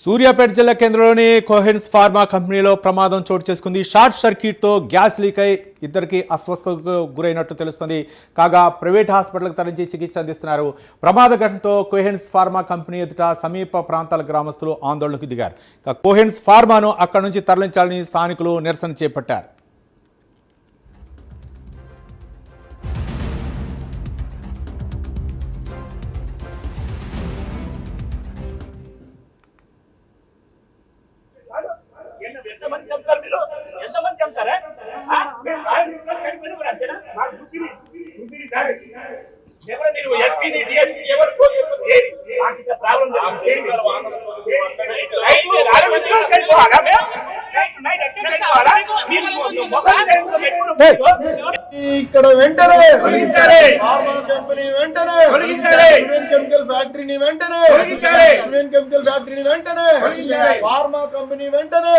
సూర్యాపేట జిల్లా కేంద్రంలోని కోహెన్స్ ఫార్మా కంపెనీలో ప్రమాదం చోటు చేసుకుంది. షార్ట్ సర్క్యూట్తో గ్యాస్ లీక్ అయి ఇద్దరికి అస్వస్థతకు గురైనట్టు తెలుస్తుంది. కాగా ప్రైవేట్ హాస్పిటల్కి తరలించి చికిత్స అందిస్తున్నారు. ప్రమాద ఘటనతో కోహెన్స్ ఫార్మా కంపెనీ ఎదుట సమీప ప్రాంతాల గ్రామస్తులు ఆందోళనకు దిగారు. కోహెన్స్ ఫార్మాను అక్కడి నుంచి తరలించాలని స్థానికులు నిరసన చేపట్టారు. ఇక్కడ వెంటనే ఫార్మా కంపెనీ వెంటనే కెమికల్ ఫ్యాక్టరీని వెంటనే కెమికల్ ఫ్యాక్టరీని వెంటనే ఫార్మా కంపెనీ వెంటనే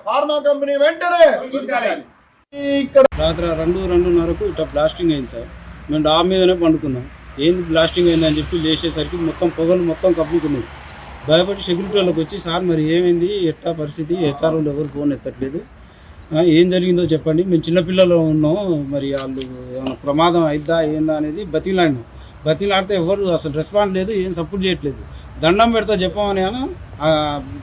ఫార్మా కంపెనీ వెంటనే ఇక్కడ రాత్రి 2:30కు ఇట్లా బ్లాస్టింగ్ అయింది సార్. మేము డాబా మీదనే పండుకున్నాం. ఏంది బ్లాస్టింగ్ అయిందని చెప్పి లేచేసరికి మొత్తం పొగలు మొత్తం కప్పుకున్నాయి. భయపడి సెక్యూరిటీ వాళ్ళకి వచ్చి సార్ మరి ఏమైంది ఎట్లా పరిస్థితి, హెచ్ఆర్ వాళ్ళు ఎవరు ఫోన్ ఎత్తట్లేదు, ఏం జరిగిందో చెప్పండి, మేము చిన్నపిల్లలు ఉన్నాం, మరి వాళ్ళు ఏమైనా ప్రమాదం అయిద్దా ఏందా అనేది బతిలాడితే ఎవరు అసలు రెస్పాన్స్ లేదు, ఏం సపోర్ట్ చేయట్లేదు. దండం పెడతా చెప్పమని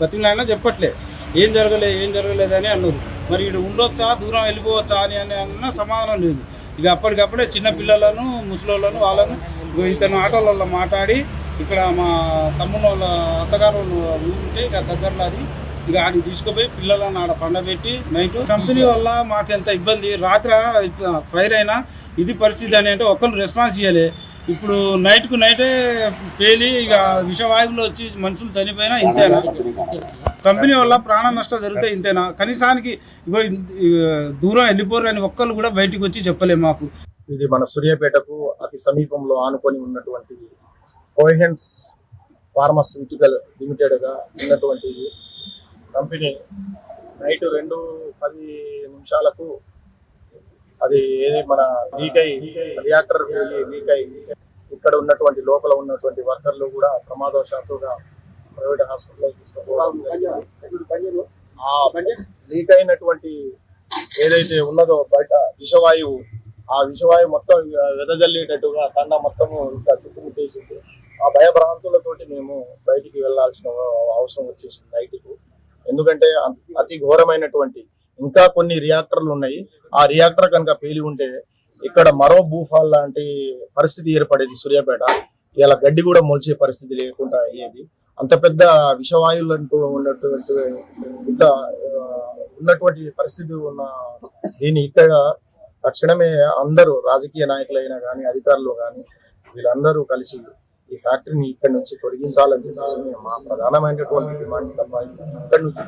బతిలాడినా చెప్పట్లేదు, ఏం జరగలేదు అని అన్నారు. మరి ఇక్కడ ఉండొచ్చా దూరం వెళ్ళిపోవచ్చా అని అన్న సమాధానం లేదు. ఇక అప్పటికప్పుడే చిన్నపిల్లలను ముసలోళ్ళను వాళ్ళను ఇతను ఆటోలలో మాట్లాడి ఇక్కడ మా తమ్ముడు వాళ్ళ అత్తగారు ఉంటే ఇక దగ్గరలో అది ఇక ఆడికి తీసుకుపోయి పిల్లలను ఆడ పండబెట్టి నైట్ కంపెనీ వల్ల మాకు ఎంత ఇబ్బంది. రాత్రి ఫైర్ అయినా ఇది పరిస్థితి అని అంటే ఒక్కరు రెస్పాన్స్ ఇవ్వలే. ఇప్పుడు నైట్కు నైటే పేలి ఇక విషవాయువులో వచ్చి మనుషులు చనిపోయినా ఇంతేనా? కంపెనీ వల్ల ప్రాణ నష్టం జరిగితే ఇంతేనా? కనీసానికి దూరం వెళ్ళిపోరు అని ఒక్కరు కూడా బయటకు వచ్చి చెప్పలేము మాకు. ఇది మన సూర్యాపేటకు అతి సమీపంలో ఆనుకొని ఉన్నటువంటి కోహెన్స్ ఫార్మాస్యూటికల్ లిమిటెడ్గా ఉన్నటువంటి కంపెనీ నైట్ 2:10 అది ఏది మన రియాక్టర్ లీక్ అయి ఇక్కడ ఉన్నటువంటి లోపల ఉన్నటువంటి వర్కర్లు కూడా ప్రమాదవశాత్తుగా ప్రైవేట్ హాస్పిటల్లో తీసుకోవడం జరిగింది. ఆ లీక్ అయినటువంటి ఏదైతే ఉన్నదో బయట విషవాయువు, ఆ విషవాయువు మొత్తం వెదజల్లేటట్టుగా తండ మొత్తము ఇంకా చుట్టుముట్టేసింది. ఆ భయభ్రాంతులతోటి మేము బయటికి వెళ్లాల్సిన అవసరం వచ్చేసింది నైట్కు. ఎందుకంటే అతి ఘోరమైనటువంటి ఇంకా కొన్ని రియాక్టర్లు ఉన్నాయి. ఆ రియాక్టర్ కనుక పేలి ఉంటే ఇక్కడ మరో భూఫాల్ లాంటి పరిస్థితి ఏర్పడేది. సూర్యాపేట ఇలా గడ్డి కూడా మొలిచే పరిస్థితి లేకుండా అయ్యేది. అంత పెద్ద విషవాయువులు అంటూ ఉన్నటువంటి ఇట్లా ఉన్నటువంటి పరిస్థితి ఉన్న దీన్ని ఇక్కడ తక్షణమే అందరూ రాజకీయ నాయకులైనా కానీ అధికారులు కానీ వీళ్ళందరూ కలిసి ఈ ఫ్యాక్టరీని ఇక్కడి నుంచి తొలగించాలని చెప్పేసి మా ప్రధానమైనటువంటి డిమాండ్ తప్ప ఇక్కడి నుంచి